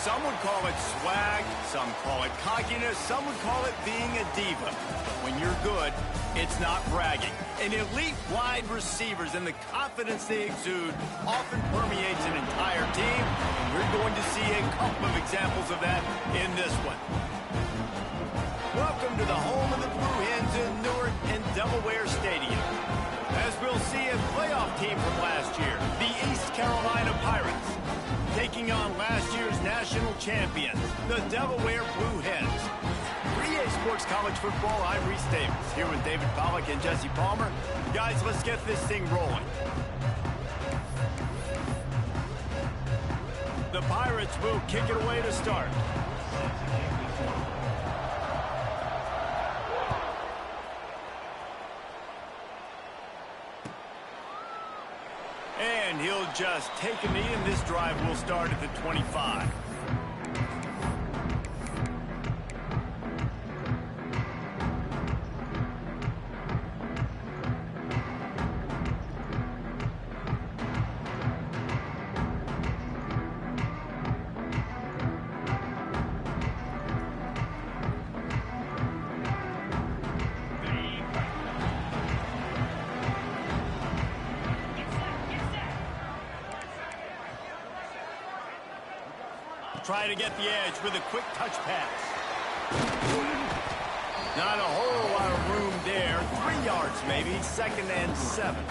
Some would call it swag, some call it cockiness, some would call it being a diva. But when you're good, it's not bragging. And elite wide receivers and the confidence they exude often permeates an entire team, and you're going to see a couple of examples of that in this one. Welcome to the home of the Blue Hens in Newark and Delaware Stadium. As we'll see a playoff team from last year, the East Carolina Pirates, taking on last year's national champions, the Delaware Blue Hens. 3A Sports College Football, I'm Reese Davis, here with David Pollack and Jesse Palmer. Guys, let's get this thing rolling. The Pirates will kick it away to start. And he'll just take a knee, and this drive will start at the 25. Try to get the edge with a quick touch pass. Not a whole lot of room there. 3 yards maybe, 2nd and 7.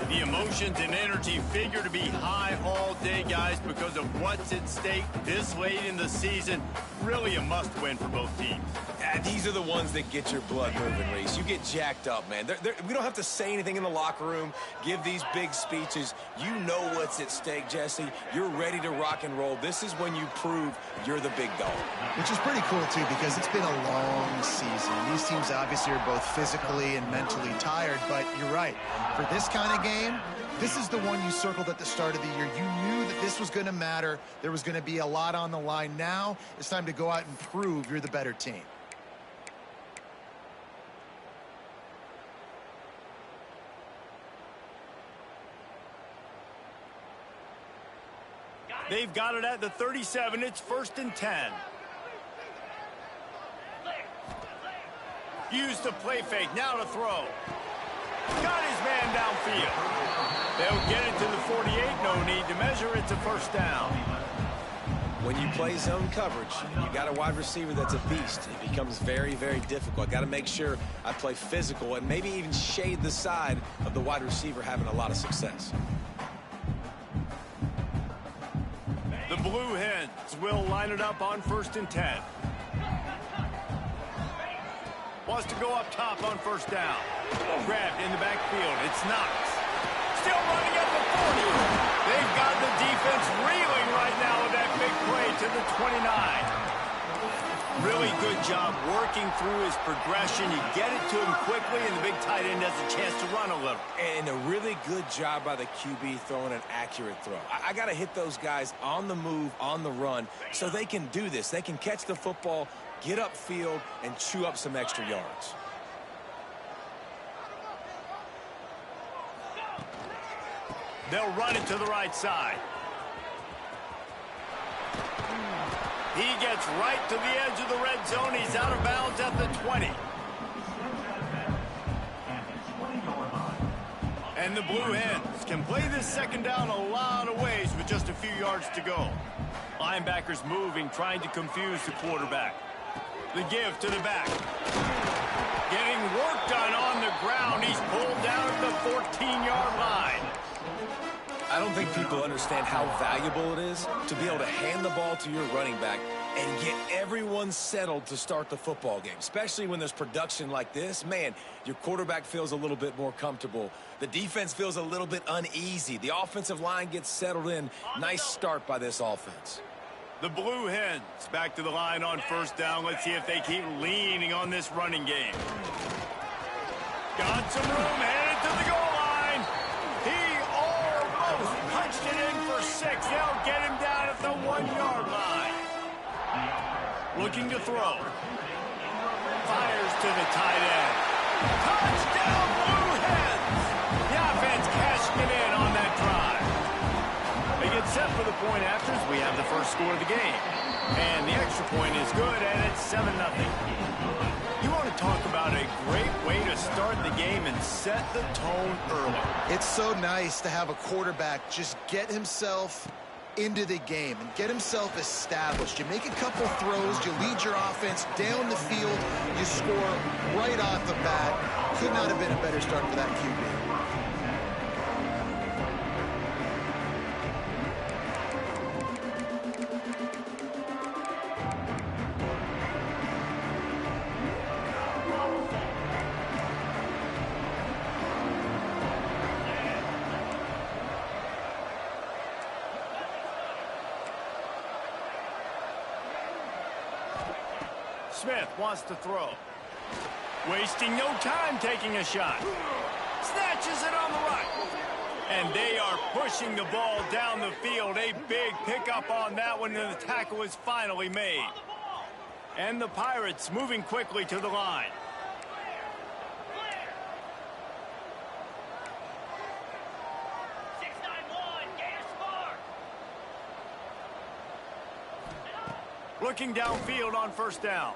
The emotions and energy figure to be high all day, guys, because of what's at stake this late in the season. Really a must-win for both teams. These are the ones that get your blood moving, Reese. You get jacked up, man. We don't have to say anything in the locker room, give these big speeches. You know what's at stake, Jesse. You're ready to rock and roll. This is when you prove you're the big dog. Which is pretty cool, too, because it's been a long season. These teams obviously are both physically and mentally tired, but you're right. For this kind of game, this is the one you circled at the start of the year. You knew that this was going to matter. There was going to be a lot on the line. Now it's time to go out and prove you're the better team. They've got it at the 37. It's 1st and 10. Used the play fake. Now to throw. Got his man downfield. They'll get it to the 48. No need to measure. It's a 1st down. When you play zone coverage, you got a wide receiver that's a beast. It becomes very, very difficult. Got to make sure I play physical and maybe even shade the side of the wide receiver having a lot of success. The Blue Hens will line it up on 1st and 10. Wants to go up top on 1st down. Grabbed in the backfield. It's Knox. Still running at the 40. They've got the defense reeling right now with that big play to the 29. Really good job working through his progression. You get it to him quickly, and the big tight end has a chance to run a little. And a really good job by the QB throwing an accurate throw. I got to hit those guys on the move, on the run, so they can do this. They can catch the football, get upfield, and chew up some extra yards. They'll run it to the right side. He gets right to the edge of the red zone. He's out of bounds at the 20. And the Blue Hens can play this 2nd down a lot of ways with just a few yards to go. Linebackers moving, trying to confuse the quarterback. The give to the back. Getting work done on the ground. He's pulled down at the 14-yard line. I don't think people understand how valuable it is to be able to hand the ball to your running back and get everyone settled to start the football game, especially when there's production like this. Man, your quarterback feels a little bit more comfortable. The defense feels a little bit uneasy. The offensive line gets settled in. Nice start by this offense. The Blue Hens back to the line on 1st down. Let's see if they keep leaning on this running game. Got some room, headed to the goal line. He almost punched it in for 6. They'll get him down at the 1-yard line. Looking to throw. Fires to the tight end. Touchdown, Blue Hens! The offense cashing it in on that drive. They get set for the point after as we have the first score of the game. And the extra point is good, and it's 7-0. You want to talk about a great way to start the game and set the tone early. It's so nice to have a quarterback just get himself into the game and get himself established. You make a couple throws, you lead your offense down the field, you score right off the bat. Could not have been a better start for that QB. Smith wants to throw. Wasting no time taking a shot. Snatches it on the right. And they are pushing the ball down the field. A big pickup on that one, and the tackle is finally made. And the Pirates moving quickly to the line. Looking downfield on first down.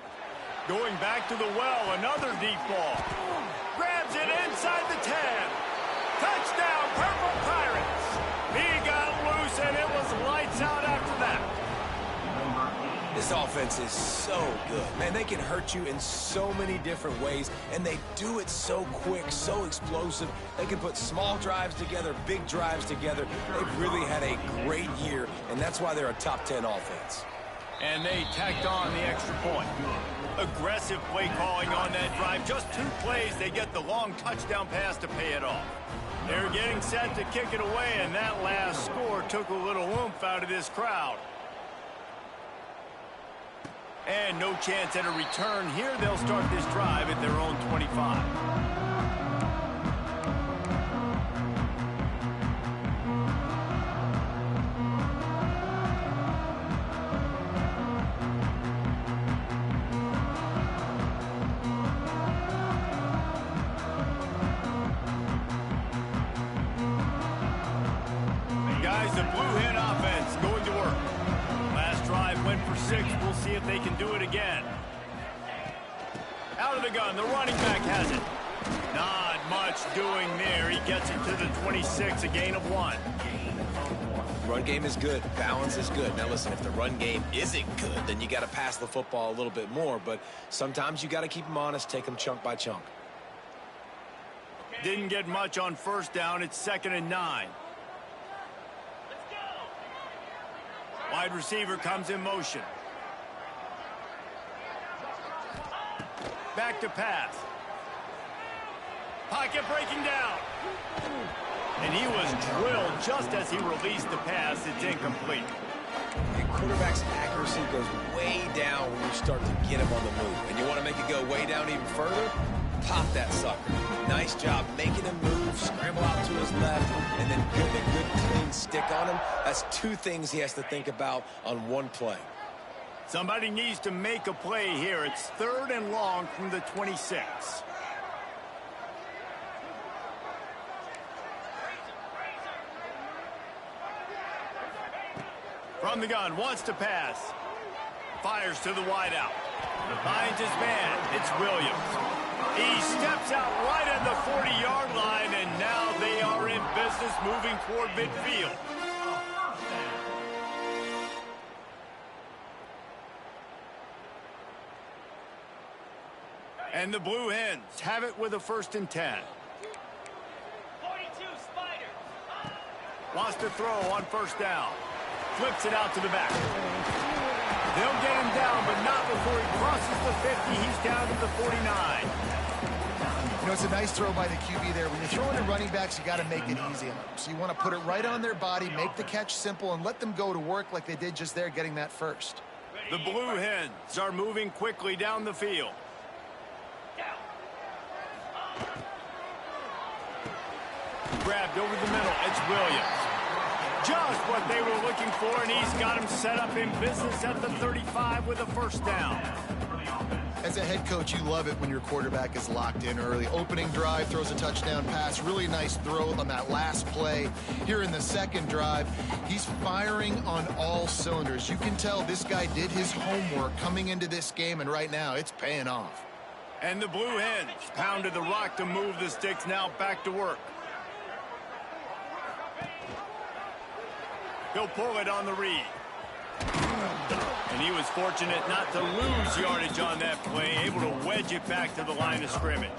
Going back to the well, another deep ball. Grabs it inside the 10. Touchdown, Purple Pirates. He got loose, and it was lights out after that. This offense is so good. Man, they can hurt you in so many different ways, and they do it so quick, so explosive. They can put small drives together, big drives together. They've really had a great year, and that's why they're a top 10 offense. And they tacked on the extra point. Aggressive play calling on that drive. Just 2 plays, they get the long touchdown pass to pay it off. They're getting set to kick it away, and that last score took a little oomph out of this crowd. And no chance at a return here. They'll start this drive at their own 25. The Blue Hen offense going to work. Last drive went for 6. We'll see if they can do it again. Out of the gun, the running back has it. Not much doing there. He gets it to the 26, a gain of 1. Run game is good. Balance is good. Now listen, if the run game isn't good, then you got to pass the football a little bit more. But sometimes you got to keep them honest, take them chunk by chunk. Didn't get much on first down. It's 2nd and 9. Wide receiver comes in motion. Back to pass. Pocket breaking down. And he was drilled just as he released the pass. It's incomplete. Your quarterback's accuracy goes way down when you start to get him on the move. And you want to make it go way down even further? Pop that sucker. Nice job making him move, scramble out to his left, and then get a good clean stick on him. That's 2 things he has to think about on 1 play. Somebody needs to make a play here. It's 3rd and long from the 26. From the gun, wants to pass. Fires to the wideout. Finds his man. It's Williams. He steps out right at the 40-yard line, and now they are in business moving toward midfield. And the Blue Hens have it with a 1st and 10. 42 Spider. Wants to throw on first down. Flips it out to the back. They'll get him down, but not before he crosses the 50. He's down to the 49. You know, it's a nice throw by the QB there. When you're throwing at running backs, you got to make it easy on them. So you want to put it right on their body, make the catch simple, and let them go to work like they did just there, getting that first. The Blue Hens are moving quickly down the field. Grabbed over the middle. It's Williams. Just what they were looking for, and he's got him set up in business at the 35 with a 1st down. As a head coach, you love it when your quarterback is locked in early. Opening drive, throws a touchdown pass, really nice throw on that last play. Here in the second drive, he's firing on all cylinders. You can tell this guy did his homework coming into this game, and right now it's paying off. And the Blue Hens pounded the rock to move the sticks, now back to work. He'll pull it on the read. And he was fortunate not to lose yardage on that play, able to wedge it back to the line of scrimmage.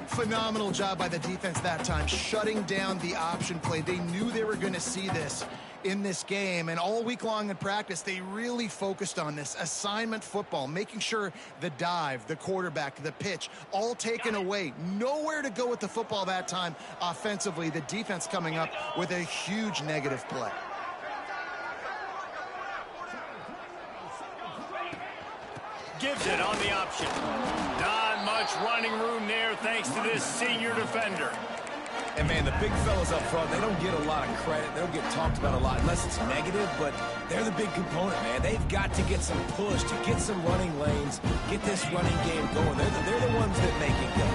Phenomenal job by the defense that time, shutting down the option play. They knew they were going to see this in this game, and all week long in practice, they really focused on this assignment football, making sure the dive, the quarterback, the pitch, all taken away. Nowhere to go with the football that time offensively. The defense coming up with a huge negative play. Gives it on the option. Not much running room there thanks to this senior defender. And, man, the big fellas up front, they don't get a lot of credit. They don't get talked about a lot unless it's negative, but they're the big component, man. They've got to get some push, to get some running lanes, get this running game going. They're the ones that make it go.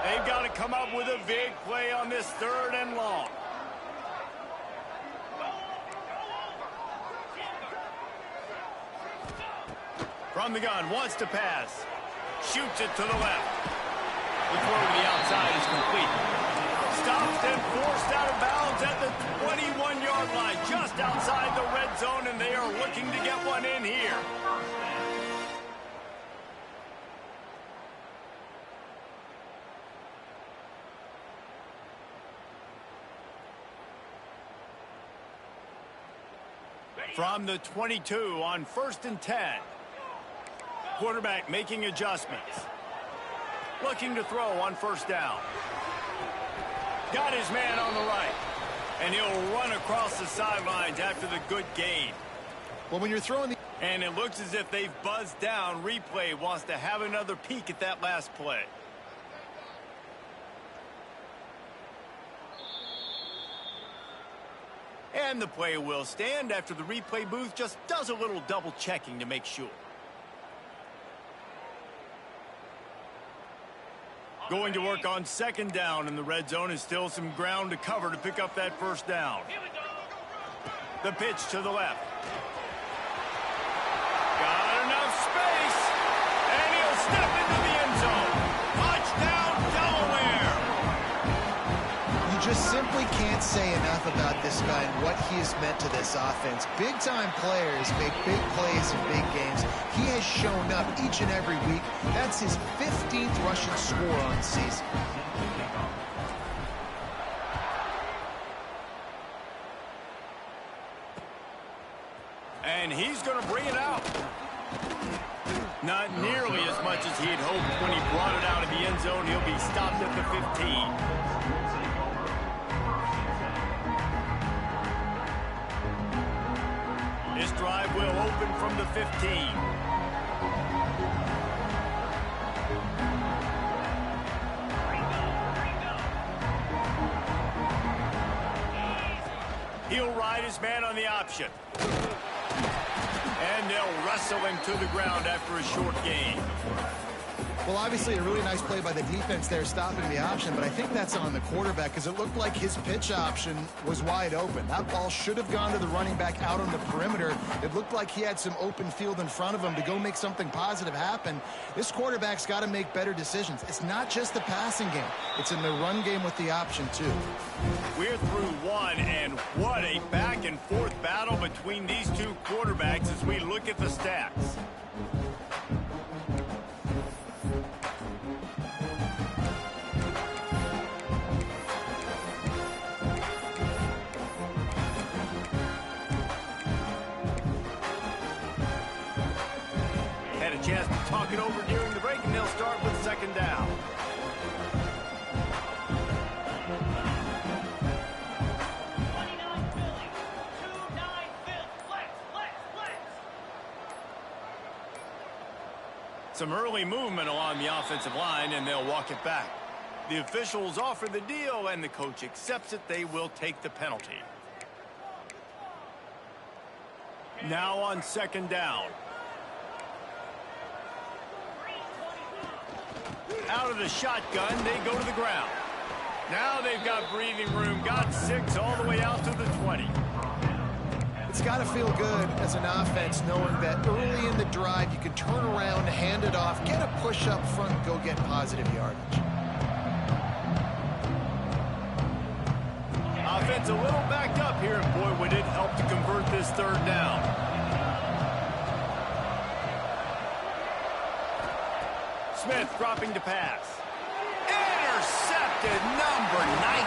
They've got to come up with a big play on this 3rd and long. From the gun, wants to pass. Shoots it to the left. The throw to the outside is complete. Stopped and forced out of bounds at the 21-yard line, just outside the red zone, and they are looking to get one in here. From the 22 on 1st and 10. Quarterback making adjustments. Looking to throw on 1st down. Got his man on the right. And he'll run across the sidelines after the good gain. Well, when you're throwing the... And it looks as if they've buzzed down. Replay wants to have another peek at that last play. And the play will stand after the replay booth just does a little double checking to make sure. Going to work on 2nd down in the red zone, is still some ground to cover to pick up that 1st down. The pitch to the left. Got enough space, and he'll step into the end zone. Touchdown, Delaware! You just simply can't say enough about this guy and what he has meant to this offense. Big-time players make big plays in big games. He has shown up each and every week. That's his 15th rushing score on the season. And he's going to bring it out. Not nearly as much as he'd hoped when he brought it out of the end zone. He'll be stopped at the 15. This drive will open from the 15. He'll ride his man on the option. And they'll wrestle him to the ground after a short gain. Well, obviously a really nice play by the defense there, stopping the option, but I think that's on the quarterback because it looked like his pitch option was wide open. That ball should have gone to the running back out on the perimeter. It looked like he had some open field in front of him to go make something positive happen. This quarterback's got to make better decisions. It's not just the passing game. It's in the run game with the option, too. We're through one, and what a back-and-forth battle between these two quarterbacks as we look at the stats. Chance to talk it over during the break, and they'll start with 2nd down. Some early movement along the offensive line, and they'll walk it back. The officials offer the deal, and the coach accepts it. They will take the penalty. Now on 2nd down. Out of the shotgun, they go to the ground. Now they've got breathing room, got 6 all the way out to the 20. It's got to feel good as an offense knowing that early in the drive you can turn around, hand it off, get a push up front, and go get positive yardage. Offense a little backed up here, and boy, would it help to convert this 3rd down. Smith dropping to pass. Intercepted, number 19.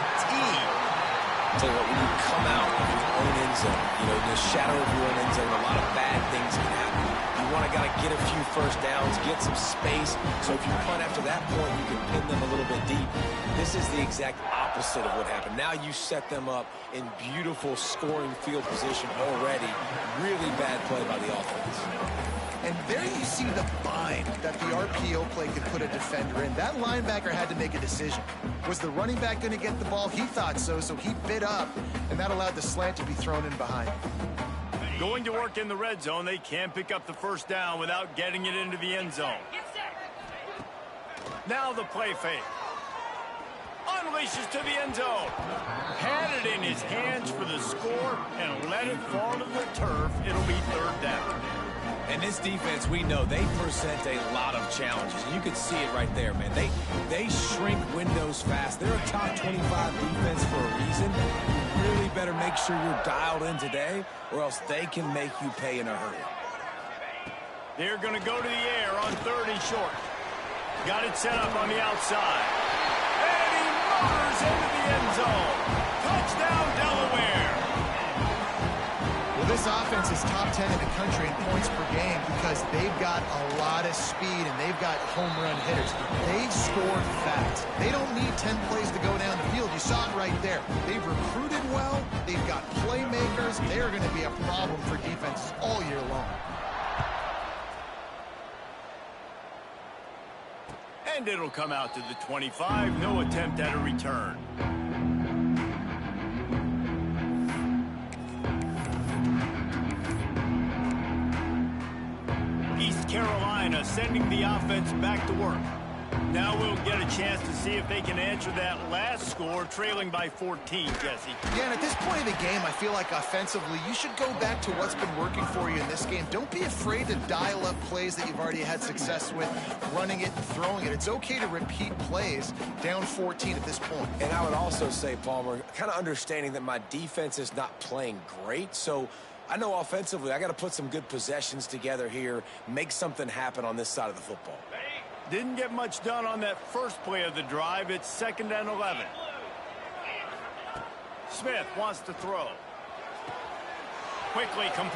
Tell you what, when you come out of your own end zone, in the shadow of your own end zone, a lot of bad things can happen. You want to get a few first downs, get some space, so if you punt after that point, you can pin them a little bit deep. This is the exact opposite of what happened. Now you set them up in beautiful scoring field position already. Really bad play by the offense. And there you see the bind that the RPO play could put a defender in. That linebacker had to make a decision. Was the running back going to get the ball? He thought so he bit up, and that allowed the slant to be thrown in behind. Going to work in the red zone. They can't pick up the first down without getting it into the end zone. Now the play fake. Unleashes to the end zone. Had it in his hands for the score and let it fall to the turf. It'll be 3rd down. And this defense, we know, they present a lot of challenges. And you can see it right there, man. They shrink windows fast. They're a top 25 defense for a reason. You really better make sure you're dialed in today, or else they can make you pay in a hurry. They're going to go to the air on 3rd and short. Got it set up on the outside. And he motors into the end zone. Touchdown, Delaware. Well, this offense is top 10 in the country in points per game because they've got a lot of speed and they've got home run hitters. They score fast. They don't need 10 plays to go down the field. You saw it right there. They've recruited well. They've got playmakers. They are going to be a problem for defenses all year long. And it'll come out to the 25. No attempt at a return. East Carolina sending the offense back to work. Now we'll get a chance to see if they can answer that last score, trailing by 14, Jesse. Yeah, and at this point of the game, I feel like offensively, you should go back to what's been working for you in this game. Don't be afraid to dial up plays that you've already had success with, running it and throwing it. It's okay to repeat plays down 14 at this point. And I would also say, Palmer, kind of understanding that my defense is not playing great, so I know offensively I got to put some good possessions together here, make something happen on this side of the football. Didn't get much done on that first play of the drive. It's 2nd and 11. Smith wants to throw. Quickly